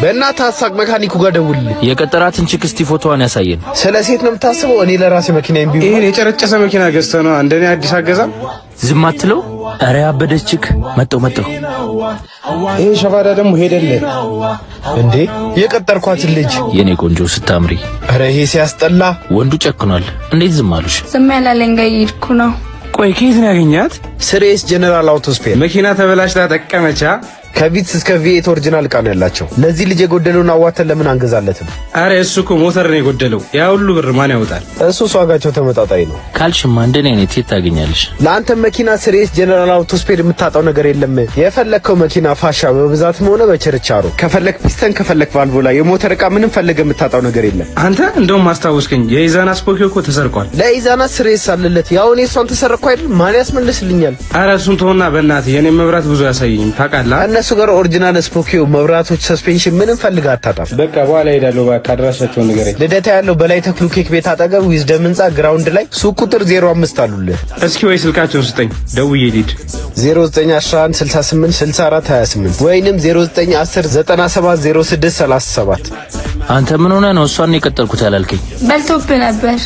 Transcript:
በእናትህ አሳቅ መካኒኩ ጋር ደውልልኝ። የቀጠራትን ቺክ እስቲ ፎቶዋን ያሳየን። ስለ ሴት ነው የምታስበው? እኔ ለራሴ መኪናዬን ቢሆን ይሄን የጨረጨሰ መኪና ገዝተህ ነው እንደኔ አዲስ አገዛም ዝም አትለው? ኧረ ያበደች ቺክ መጣው። ይሄ ሸባዳ ደግሞ ሄደልህ እንዴ? የቀጠርኳትን ልጅ የኔ ቆንጆ ስታምሪ። ኧረ ይሄ ሲያስጠላ። ወንዱ ጨክኗል። እንዴት ዝም አሉሽ? ዝም ያላለኝ ጋር እየሄድኩ ነው። ቆይ ከየት ነው ያገኛት? ስሬስ ጀነራል አውቶስፔር። መኪና ተበላሽታ ጠቀመቻ። ከቪትስ እስከ ቪኤት ኦሪጂናል ዕቃ ነው ያላቸው። ለዚህ ልጅ የጎደለውን አዋተን ለምን አንገዛለትም? አረ እሱ እኮ ሞተር ነው የጎደለው። ያ ሁሉ ብር ማን ያወጣል? እሱስ ዋጋቸው ተመጣጣኝ ነው ካልሽማ እንደኔ አይነት የት ታገኛለሽ? ለአንተ መኪና ስሬስ ጀነራል አውቶስፔር የምታጣው ነገር የለም። የፈለከው መኪና ፋሻ በብዛትም ሆነ በችርቻሮ፣ ከፈለክ ፒስተን፣ ከፈለክ ቫልቮላ፣ የሞተር ዕቃ ምንም ፈለገ የምታጣው ነገር የለም። አንተ እንደውም ማስታወስከኝ፣ የኢዛና ስፖኪዮ እኮ ተሰርቋል። ለኢዛና ስሬስ አለለት። ያው እኔ እሷን ተሰረኩ አይደል? ማን ያስመልስልኛል? አረ እሱን ተውና በእናትህ የኔ መብራት ብዙ ያሳየኝ ታውቃለህ። እነሱ ጋር ኦሪጂናል ስፖኪዮ፣ መብራቶች፣ ሰስፔንሽን ምንም ፈልጋ አታጣም። በቃ በኋላ ሄዳለሁ። በቃ አድራሻቸውን ንገረኝ። ልደታ ያለው በላይ ተክሉ ኬክ ቤት አጠገብ ዊዝደም ህንጻ ግራውንድ ላይ ሱቅ ቁጥር 05 አሉልህ። እስኪ ወይ ስልካቸውን ስጠኝ ደውዬ ልሂድ። 0911 68 64 28 ወይንም 0910 97 06 37። አንተ ምን ሆነ ነው እሷን የቀጠልኩት ያላልከኝ? በልቶብህ ነበር።